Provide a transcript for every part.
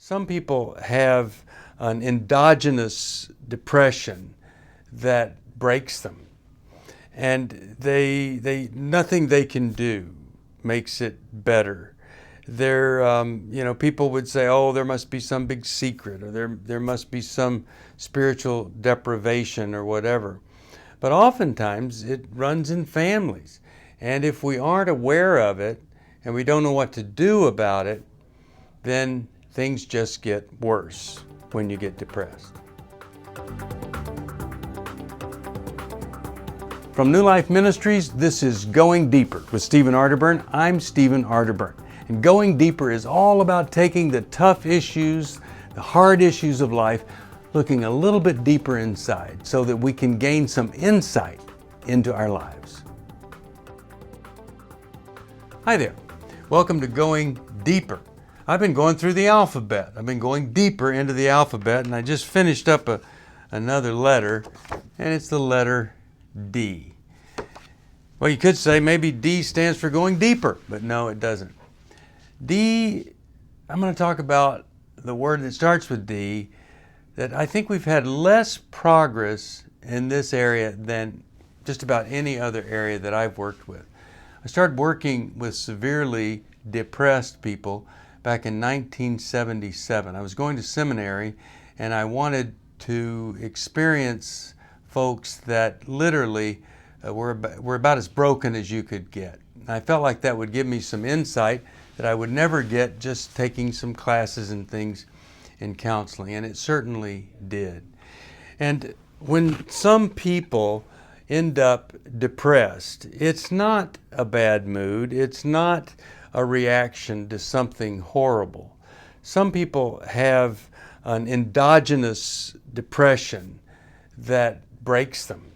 Some people have an endogenous depression that breaks them, and nothing they can do makes it better. People would say, "Oh, there must be some big secret, or there must be some spiritual deprivation, or whatever." But oftentimes it runs in families, and if we aren't aware of it and we don't know what to do about it, then things just get worse when you get depressed. From New Life Ministries, this is Going Deeper with Stephen Arterburn. I'm Stephen Arterburn. And Going Deeper is all about taking the tough issues, the hard issues of life, looking a little bit deeper inside so that we can gain some insight into our lives. Hi there. Welcome to Going Deeper. I've been going through the alphabet. I've been going deeper into the alphabet, and I just finished up another letter, and it's the letter D. Well, you could say maybe D stands for going deeper, but no, it doesn't. D, I'm going to talk about the word that starts with D, that I think we've had less progress in this area than just about any other area that I've worked with. I started working with severely depressed people back in 1977. I was going to seminary, and I wanted to experience folks that literally were about as broken as you could get. I felt like that would give me some insight that I would never get just taking some classes and things in counseling, and it certainly did. And when some people end up depressed, it's not a bad mood, it's not a reaction to something horrible. Some people have an endogenous depression that breaks them,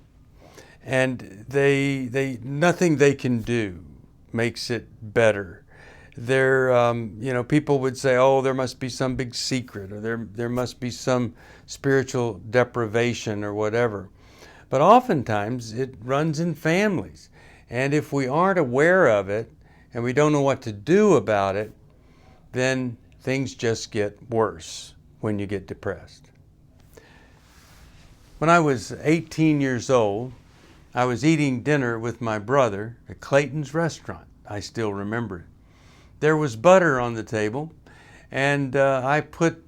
and nothing they can do makes it better. People would say, "Oh, there must be some big secret, or there must be some spiritual deprivation, or whatever." But oftentimes it runs in families, and if we aren't aware of it and we don't know what to do about it, then things just get worse when you get depressed. When I was 18 years old, I was eating dinner with my brother at Clayton's restaurant. I still remember it. There was butter on the table, and I put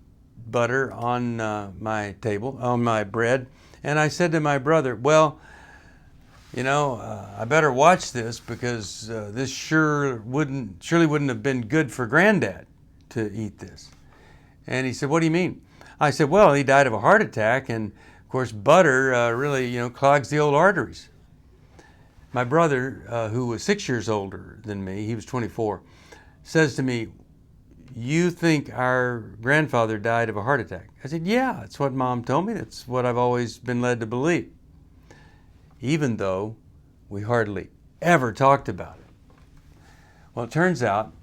butter on my table, on my bread, and I said to my brother, "Well, I better watch this because this surely wouldn't have been good for Granddad to eat this." And he said, "What do you mean?" I said, "Well, he died of a heart attack, and of course butter really clogs the old arteries." My brother, who was 6 years older than me, he was 24, says to me, "You think our grandfather died of a heart attack?" I said, "Yeah, that's what Mom told me. That's what I've always been led to believe." Even though we hardly ever talked about it. Well, it turns out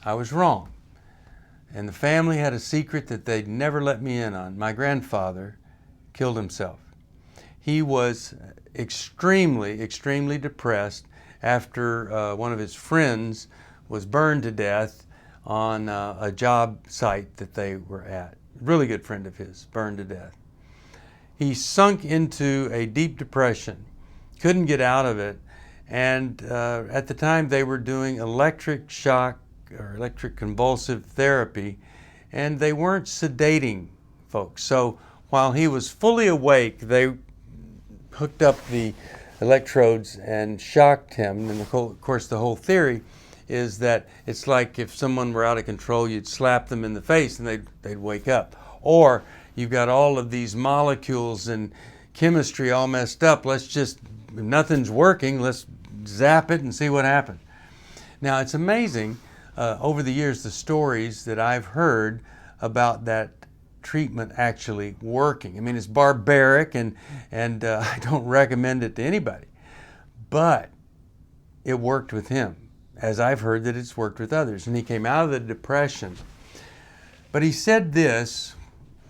I was wrong. And the family had a secret that they'd never let me in on. My grandfather killed himself. He was extremely, extremely depressed after one of his friends was burned to death on a job site that they were at. Really good friend of his, burned to death. He sunk into a deep depression, couldn't get out of it, and at the time they were doing electric shock or electric convulsive therapy, and they weren't sedating folks. So while he was fully awake, they hooked up the electrodes and shocked him. And of course the whole theory is that it's like if someone were out of control, you'd slap them in the face and they'd wake up. Or you've got all of these molecules and chemistry all messed up. If nothing's working, let's zap it and see what happens. Now, it's amazing over the years the stories that I've heard about that treatment actually working. I mean, it's barbaric, and I don't recommend it to anybody. But it worked with him, as I've heard that it's worked with others. And he came out of the depression. But he said this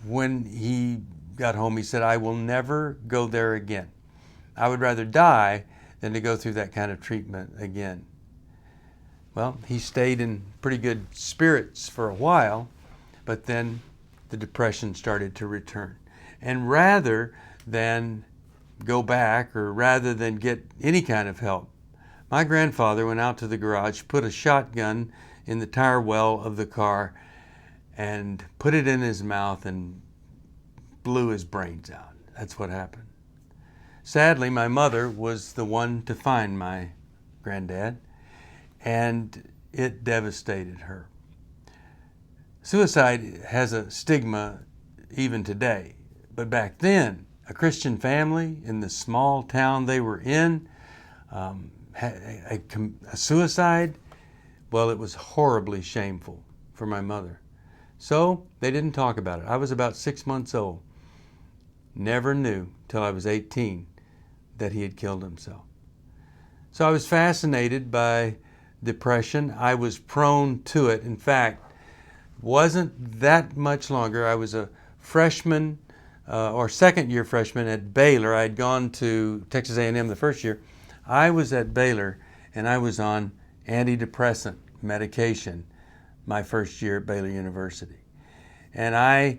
when he got home. He said, "I will never go there again. I would rather die than to go through that kind of treatment again." Well, he stayed in pretty good spirits for a while, But then the depression started to return. And rather than go back, or rather than get any kind of help, my grandfather went out to the garage, put a shotgun in the tire well of the car, and put it in his mouth and blew his brains out. That's what happened. Sadly, my mother was the one to find my granddad, and it devastated her. Suicide has a stigma even today, but back then, a Christian family in the small town they were in, a suicide, well, it was horribly shameful for my mother. So they didn't talk about it. I was about 6 months old. Never knew till I was 18 that he had killed himself. So I was fascinated by depression. I was prone to it. In fact, wasn't that much longer. I was a freshman or second year freshman at Baylor. I had gone to Texas A&M the first year. I was at Baylor and I was on antidepressant medication my first year at Baylor University. And I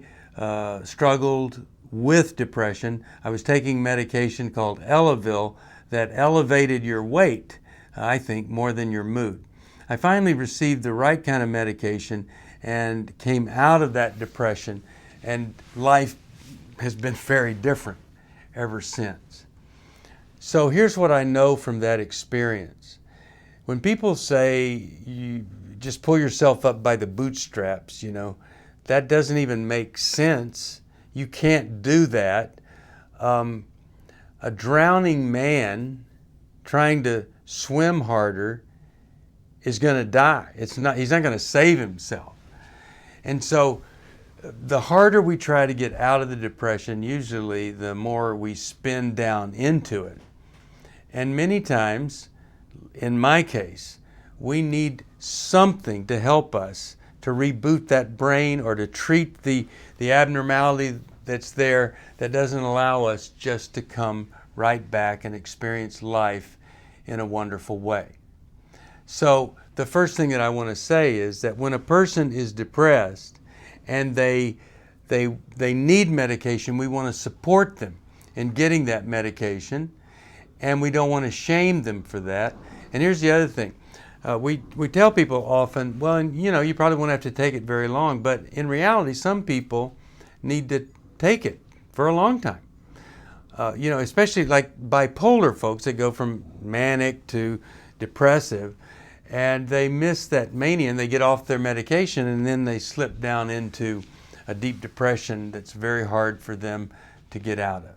struggled with depression. I was taking medication called Elavil that elevated your weight, I think, more than your mood. I finally received the right kind of medication and came out of that depression, and life has been very different ever since. So here's what I know from that experience. When people say you just pull yourself up by the bootstraps, that doesn't even make sense. You can't do that. A drowning man trying to swim harder is going to die. He's not going to save himself. And so the harder we try to get out of the depression, usually the more we spin down into it. And many times, in my case, we need something to help us to reboot that brain or to treat the abnormality that's there that doesn't allow us just to come right back and experience life in a wonderful way. So the first thing that I want to say is that when a person is depressed and they need medication, we want to support them in getting that medication, and we don't want to shame them for that. And here's the other thing. We tell people often, well, you probably won't have to take it very long, but in reality, some people need to take it for a long time. Especially like bipolar folks that go from manic to depressive, and they miss that mania and they get off their medication, and then they slip down into a deep depression that's very hard for them to get out of.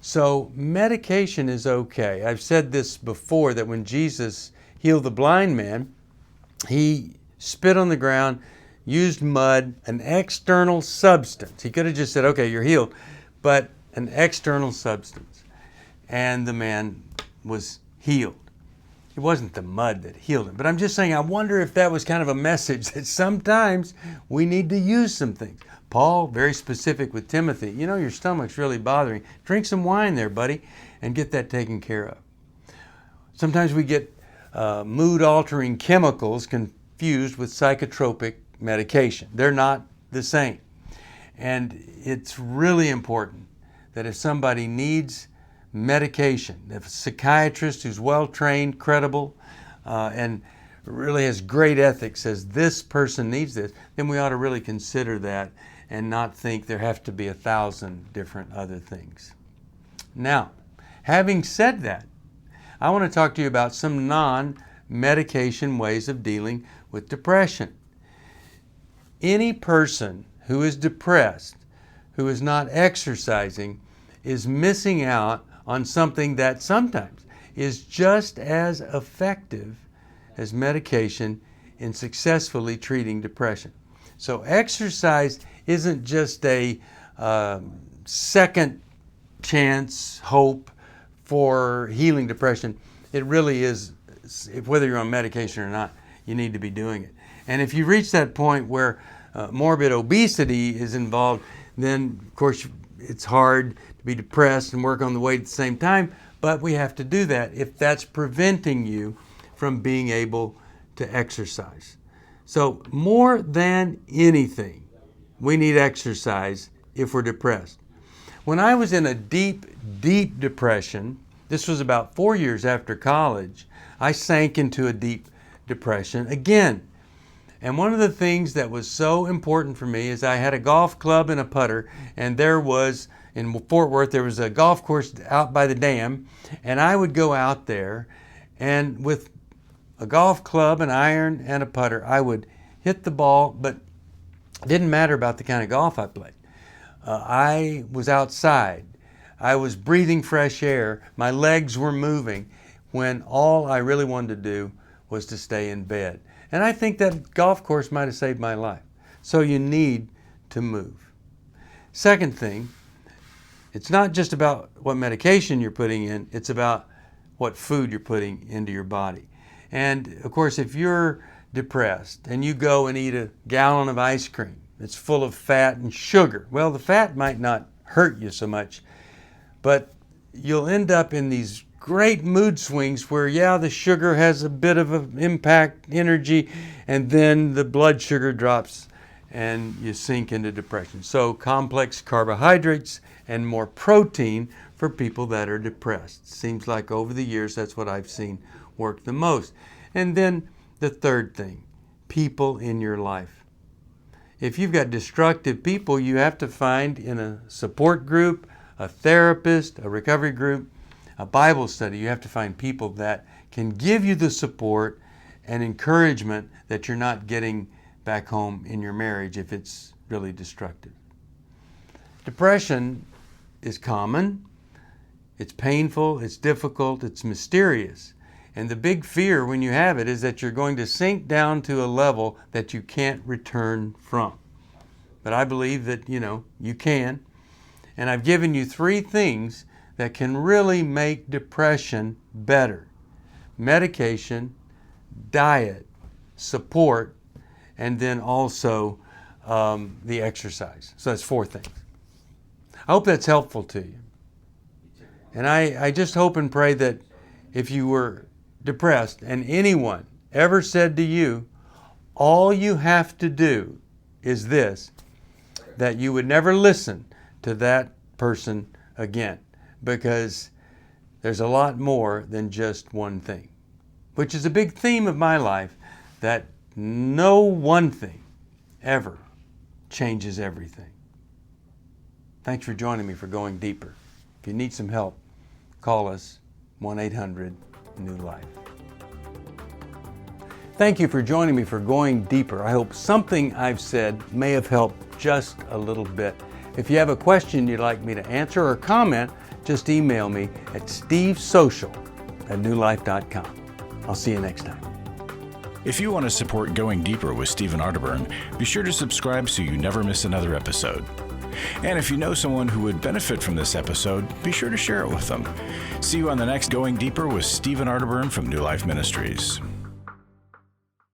So medication is okay. I've said this before, that when Jesus healed the blind man, he spit on the ground, used mud, an external substance. He could have just said, okay, you're healed, but an external substance. And the man was healed. It wasn't the mud that healed him. But I'm just saying, I wonder if that was kind of a message that sometimes we need to use some things. Paul, very specific with Timothy, your stomach's really bothering. Drink some wine there, buddy, and get that taken care of. Sometimes we get mood-altering chemicals confused with psychotropic medication. They're not the same. And it's really important that if somebody needs medication, if a psychiatrist who's well-trained, credible, and really has great ethics says this person needs this, then we ought to really consider that and not think there have to be 1,000 different other things. Now, having said that, I want to talk to you about some non-medication ways of dealing with depression. Any person who is depressed, who is not exercising, is missing out on something that sometimes is just as effective as medication in successfully treating depression. So exercise isn't just a second chance hope for healing depression. It really is, whether you're on medication or not, you need to be doing it. And if you reach that point where morbid obesity is involved, then of course it's hard to be depressed and work on the weight at the same time, but we have to do that if that's preventing you from being able to exercise. So more than anything, we need exercise if we're depressed. When I was in a deep, deep depression, this was about 4 years after college, I sank into a deep depression again. And one of the things that was so important for me is I had a golf club and a putter, and there was, in Fort Worth, there was a golf course out by the dam, and I would go out there, and with a golf club, an iron, and a putter, I would hit the ball, but it didn't matter about the kind of golf I played. I was outside. I was breathing fresh air. My legs were moving when all I really wanted to do was to stay in bed. And I think that golf course might have saved my life. So you need to move. Second thing, it's not just about what medication you're putting in, it's about what food you're putting into your body. And of course, if you're depressed and you go and eat a gallon of ice cream that's full of fat and sugar, well, the fat might not hurt you so much, but you'll end up in these great mood swings where, yeah, the sugar has a bit of an impact, energy, and then the blood sugar drops and you sink into depression. So complex carbohydrates and more protein for people that are depressed. Seems like over the years that's what I've seen work the most. And then the third thing, people in your life. If you've got destructive people, you have to find in a support group, a therapist, a recovery group, a Bible study, you have to find people that can give you the support and encouragement that you're not getting back home in your marriage if it's really destructive. Depression is common, it's painful, it's difficult, it's mysterious. And the big fear when you have it is that you're going to sink down to a level that you can't return from. But I believe that, you can. And I've given you 3 things that can really make depression better. Medication, diet, support, and then also the exercise. So that's 4 things. I hope that's helpful to you. And I just hope and pray that if you were depressed and anyone ever said to you, all you have to do is this, that you would never listen to that person again, because there's a lot more than just one thing, which is a big theme of my life, that no one thing ever changes everything. Thanks for joining me for Going Deeper. If you need some help, call us 1-800-NEW-LIFE. Thank you for joining me for Going Deeper. I hope something I've said may have helped just a little bit. If you have a question you'd like me to answer or comment, just email me at stevesocial@newlife.com. I'll see you next time. If you want to support Going Deeper with Stephen Arterburn, be sure to subscribe so you never miss another episode. And if you know someone who would benefit from this episode, be sure to share it with them. See you on the next Going Deeper with Stephen Arterburn from New Life Ministries.